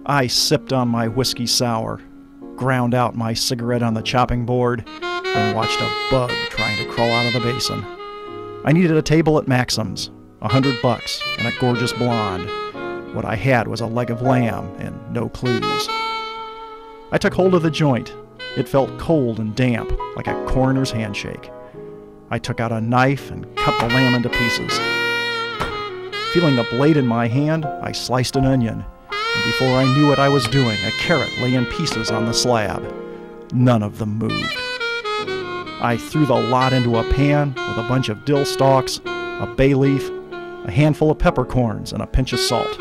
I sipped on my whiskey sour, ground out my cigarette on the chopping board, and watched a bug trying to crawl out of the basin. I needed a table at Maxim's, $100, and a gorgeous blonde. What I had was a leg of lamb and no clues. I took hold of the joint. It felt cold and damp, like a coroner's handshake. I took out a knife and cut the lamb into pieces. Feeling the blade in my hand, I sliced an onion, and before I knew what I was doing, a carrot lay in pieces on the slab. None of them moved. I threw the lot into a pan with a bunch of dill stalks, a bay leaf, a handful of peppercorns, and a pinch of salt.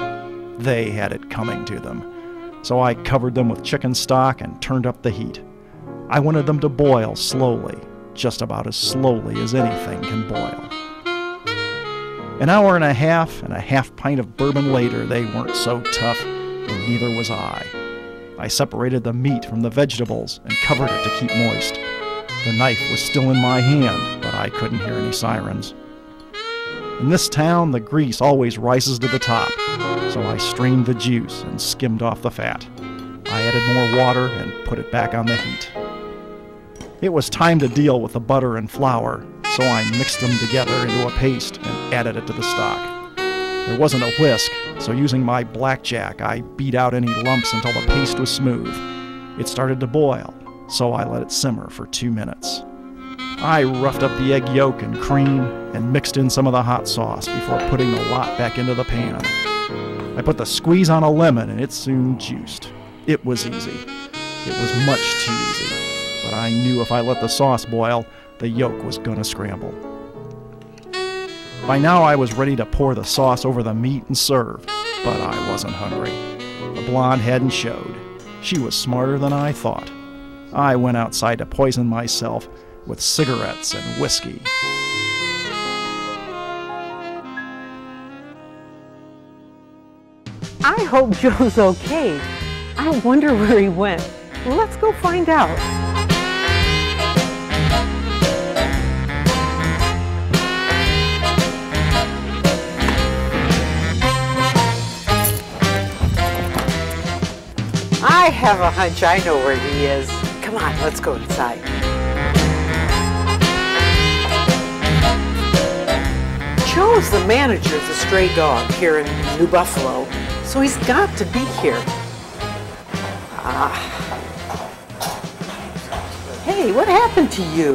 They had it coming to them, so I covered them with chicken stock and turned up the heat. I wanted them to boil slowly, just about as slowly as anything can boil. An hour and a half pint of bourbon later, they weren't so tough, and neither was I. I separated the meat from the vegetables and covered it to keep moist. The knife was still in my hand, but I couldn't hear any sirens. In this town, the grease always rises to the top, so I strained the juice and skimmed off the fat. I added more water and put it back on the heat. It was time to deal with the butter and flour, so I mixed them together into a paste and added it to the stock. There wasn't a whisk, so using my blackjack, I beat out any lumps until the paste was smooth. It started to boil, so I let it simmer for 2 minutes. I roughed up the egg yolk and cream and mixed in some of the hot sauce before putting the lot back into the pan. I put the squeeze on a lemon and it soon juiced. It was easy. It was much too easy. But I knew if I let the sauce boil, the yolk was gonna scramble. By now I was ready to pour the sauce over the meat and serve, but I wasn't hungry. The blonde hadn't showed. She was smarter than I thought. I went outside to poison myself with cigarettes and whiskey. I hope Joe's okay. I wonder where he went. Let's go find out. I have a hunch I know where he is. Come on, let's go inside. Joe's the manager of the stray dog here in New Buffalo, so he's got to be here. Hey, what happened to you?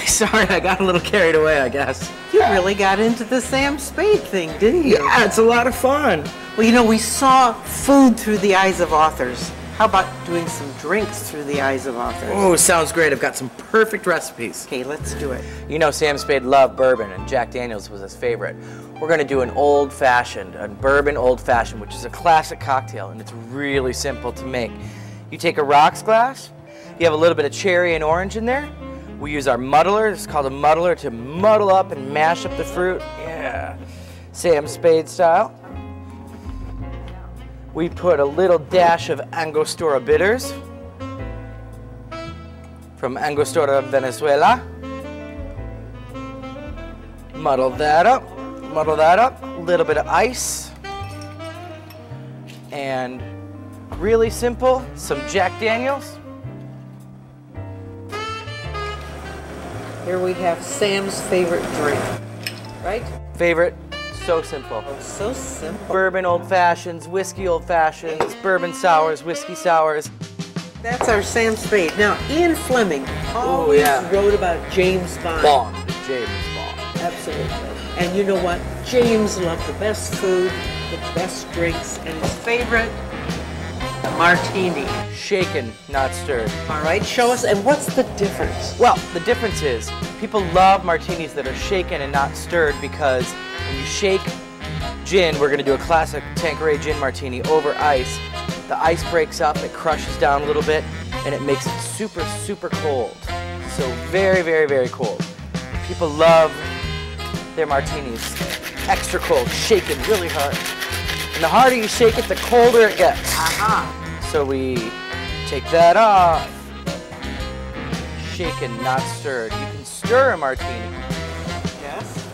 Sorry, I got a little carried away, I guess. You really got into the Sam Spade thing, didn't you? Yeah, it's a lot of fun. Well, you know, we saw food through the eyes of authors. How about doing some drinks through the eyes of authors? Oh, sounds great. I've got some perfect recipes. Okay, let's do it. You know Sam Spade loved bourbon, and Jack Daniels was his favorite. We're going to do an old-fashioned, a bourbon old-fashioned, which is a classic cocktail, and it's really simple to make. You take a rocks glass, you have a little bit of cherry and orange in there. We use our muddler, it's called a muddler, to muddle up and mash up the fruit. Yeah, Sam Spade style. We put a little dash of Angostura bitters from Angostura, Venezuela. Muddle that up, a little bit of ice. And really simple, some Jack Daniels. Here we have Sam's favorite drink, right? Favorite, so simple. Oh, so simple. Bourbon old fashions, whiskey old fashions, bourbon sours, whiskey sours. That's our Sam Spade. Now, Ian Fleming always wrote about James Bond. James Bond. Absolutely. And you know what? James loved the best food, the best drinks, and his favorite, martini. Shaken, not stirred. All right, show us. And what's the difference? Well, the difference is people love martinis that are shaken and not stirred because when you shake gin, we're going to do a classic Tanqueray gin martini over ice. The ice breaks up, it crushes down a little bit, and it makes it super, super cold. So very, very, very cold. People love their martinis extra cold, shaken really hard. And the harder you shake it, the colder it gets. So we take that off. Shaken, not stirred. You can stir a martini. Yes,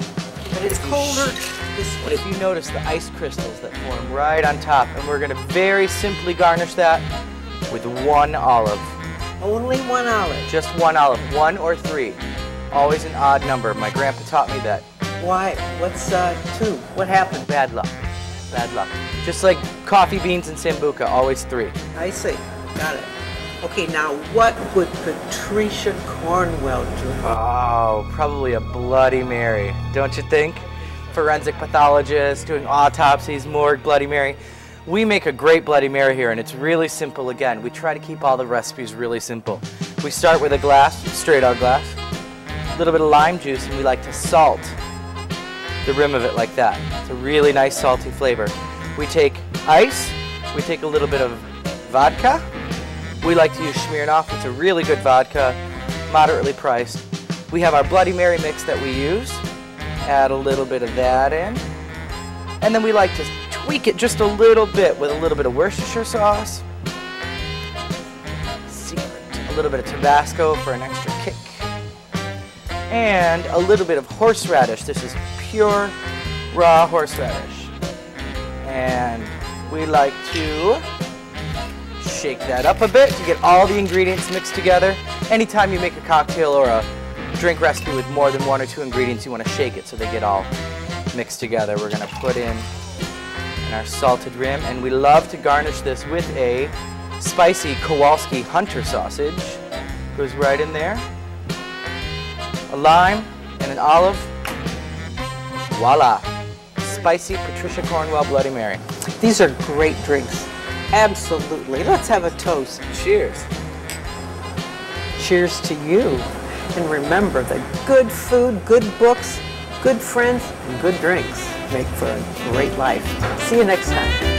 but it's colder. this And way. if you notice the ice crystals that form right on top, and we're gonna very simply garnish that with 1 olive. Only 1 olive. Just 1 olive, 1 or 3. Always an odd number. My grandpa taught me that. Why? What's 2? What happened? Bad luck. Bad luck. Just like coffee beans and Sambuca, always 3. I see. Got it. Okay, now what would Patricia Cornwell do? Oh, probably a Bloody Mary, don't you think? Forensic pathologist, doing autopsies, morgue, Bloody Mary. We make a great Bloody Mary here, and it's really simple again. We try to keep all the recipes really simple. We start with a glass, straight out glass, a little bit of lime juice, and we like to salt the rim of it like that. It's a really nice salty flavor. We take ice, we take a little bit of vodka. We like to use Smirnoff. It's a really good vodka, moderately priced. We have our Bloody Mary mix that we use. Add a little bit of that in. And then we like to tweak it just a little bit with a little bit of Worcestershire sauce. Secret. A little bit of Tabasco for an extra kick. And a little bit of horseradish. This is pure raw horseradish. And we like to shake that up a bit to get all the ingredients mixed together. Anytime you make a cocktail or a drink recipe with more than 1 or 2 ingredients, you want to shake it so they get all mixed together. We're going to put in our salted rim, and we love to garnish this with a spicy Kowalski Hunter sausage. Goes right in there. A lime and an olive. Voila! Spicy Patricia Cornwell Bloody Mary. These are great drinks. Absolutely. Let's have a toast. Cheers. Cheers to you. And remember that good food, good books, good friends, and good drinks make for a great life. See you next time.